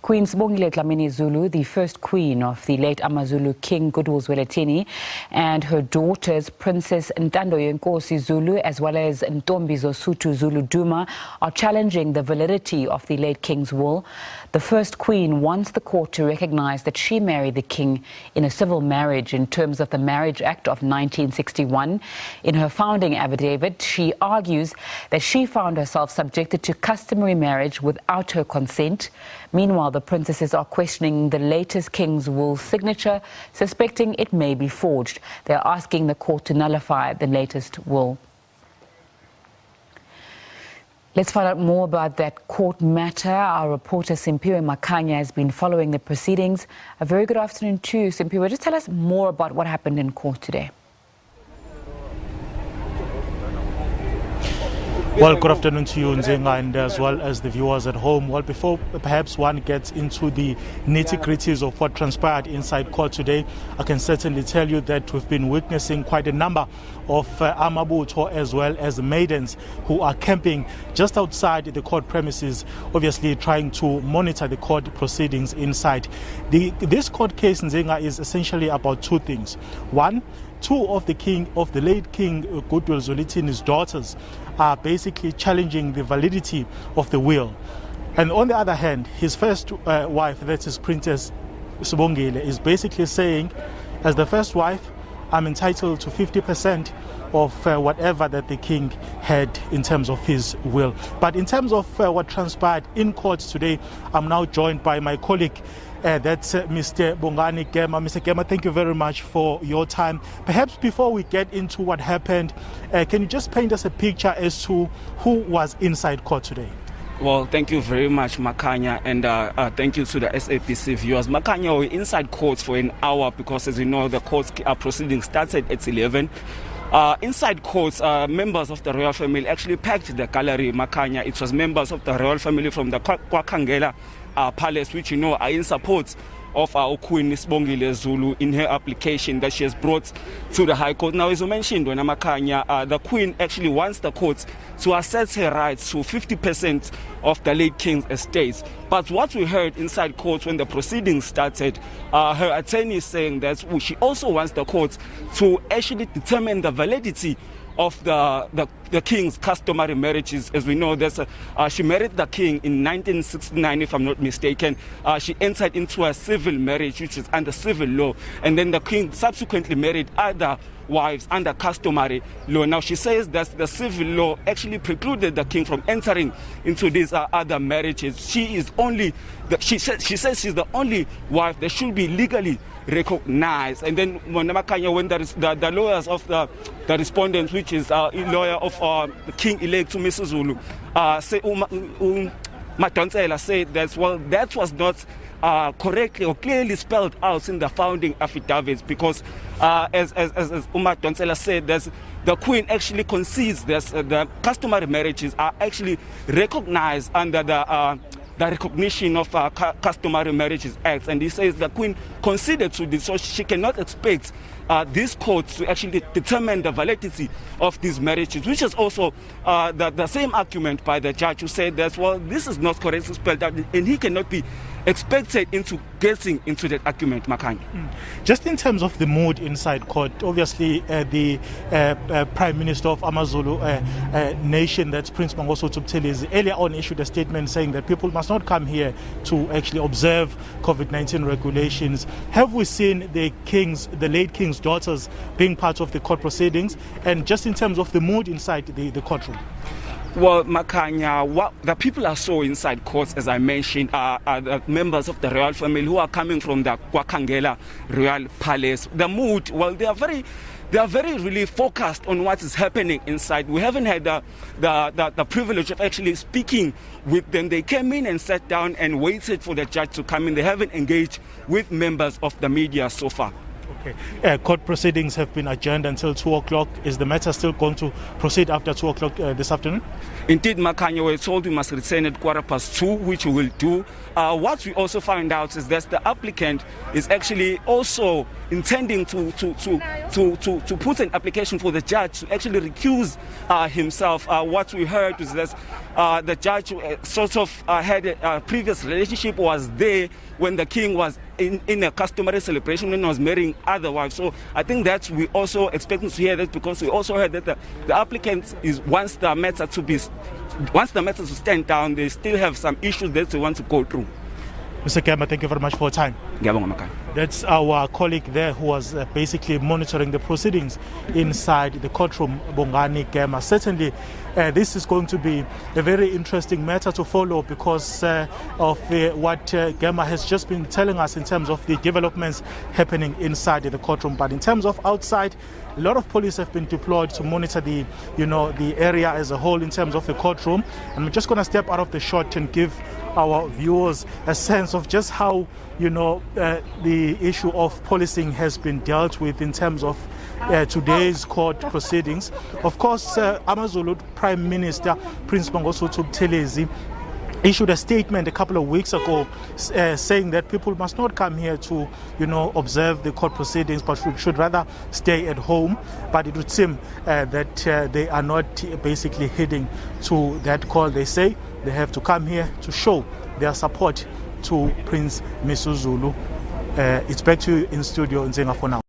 Queen Sibongile Dlamini-Zulu, the first queen of the late AmaZulu King Goodwill Zwelithini, and her daughters, Princesses Ntandoyenkosi Zulu, as well as Ntombizosuthu Zulu-Duma, are challenging the validity of the late king's will. The first queen wants the court to recognize that she married the king in a civil marriage in terms of the Marriage Act of 1961. In her founding affidavit, she argues that she found herself subjected to customary marriage without her consent. Meanwhile, the princesses are questioning the latest king's will signature, suspecting it may be forged. They are asking the court to nullify the latest will. Let's find out more about that court matter. Our reporter Simphiwe Makhanya has been following the proceedings. A very good afternoon to you, Simphiwe. Just tell us more about what happened in court today. Well, good afternoon to you, Nzenga, and as well as the viewers at home. Well, before perhaps one gets into the nitty-gritties of what transpired inside court today, I can certainly tell you that we've been witnessing quite a number of amabutho as well as maidens who are camping just outside the court premises, obviously trying to monitor the court proceedings inside. This court case, Nzenga, is essentially about two things. One, two of the late King Goodwill Zwelithini's daughters are basically challenging the validity of the will. And on the other hand, his first wife, that is Princess Sibongile, is basically saying, as the first wife, I'm entitled to 50% of whatever that the king had in terms of his will. But in terms of what transpired in court today, I'm now joined by my colleague, that's Mr. Bongani Gema. Mr. Gema, thank you very much for your time. Perhaps before we get into what happened, can you just paint us a picture as to who was inside court today? Well, thank you very much, Makhanya, and thank you to the SABC viewers. Makhanya, we're inside court for an hour because, as you know, the court proceedings started at 11. Inside courts, members of the royal family actually packed the gallery, Makhanya. It was members of the royal family from the KwaKhangela Palace, which you know are in support of our Queen Sibongile Zulu in her application that she has brought to the High Court. Now, as you mentioned, Makhanya, the Queen actually wants the court to assess her rights to 50% of the late king's estates. But what we heard inside court when the proceedings started, her attorney is saying that she also wants the court to actually determine the validity of the king's customary marriages. As we know, she married the king in 1969, if I'm not mistaken. She entered into a civil marriage, which is under civil law, and then the king subsequently married other wives under customary law. Now, she says that the civil law actually precluded the king from entering into these other marriages. She says she's the only wife that should be legally recognized. And then when there is the lawyers of the respondents, which is a lawyer of the king-elect to Mrs. Zulu, Madonsela said that, well, that was not correctly or clearly spelled out in the founding affidavits, because as Madonsela said, the Queen actually concedes that the customary marriages are actually recognized under the recognition of customary marriages acts, and he says the Queen conceded to this, so she cannot expect these courts to actually determine the validity of these marriages, which is also the same argument by the judge, who said that, well, this is not correctly spelled out, and he cannot be expected into getting into that argument, Makhanya. Just in terms of the mood inside court, obviously the Prime Minister of AmaZulu nation, that's Prince Mangosuthu Buthelezi, earlier on issued a statement saying that people must not come here to actually observe COVID-19 regulations. Have we seen the late king's daughters being part of the court proceedings? And just in terms of the mood inside the courtroom? Well, Makhanya, what the people I saw inside courts, as I mentioned, are the members of the royal family who are coming from the KwaKhangela Royal Palace. The mood, well, they are very really focused on what is happening inside. We haven't had the privilege of actually speaking with them. They came in and sat down and waited for the judge to come in. They haven't engaged with members of the media so far. Okay. Court proceedings have been adjourned until 2 o'clock. Is the matter still going to proceed after 2 o'clock this afternoon? Indeed, Makhanya, we're told we must return at 2:15, which we will do. What we also find out is that the applicant is actually also intending to put an application for the judge to actually recuse himself. What we heard is that The judge sort of had a previous relationship, was there when the king was in a customary celebration when he was marrying other wives. So I think that we also expecting to hear that, because we also heard that the applicant is once the matters to stand down, they still have some issues that they want to go through. Mr. Gema, thank you very much for your time. That's our colleague there who was basically monitoring the proceedings inside the courtroom, Bongani Gema. Certainly, this is going to be a very interesting matter to follow because of what Gema has just been telling us in terms of the developments happening inside the courtroom. But in terms of outside, a lot of police have been deployed to monitor the area as a whole in terms of the courtroom. And we're just going to step out of the shot and give our viewers a sense of just how the issue of policing has been dealt with in terms of today's court proceedings. Of course, AmaZulu Prime Minister Princesses Ntandoyenkosi Zulu issued a statement a couple of weeks ago saying that people must not come here to observe the court proceedings, but should rather stay at home. But it would seem that they are not basically heeding to that call. They say they have to come here to show their support to Prince Misuzulu. It's back to you in studio, Nzenga, for now.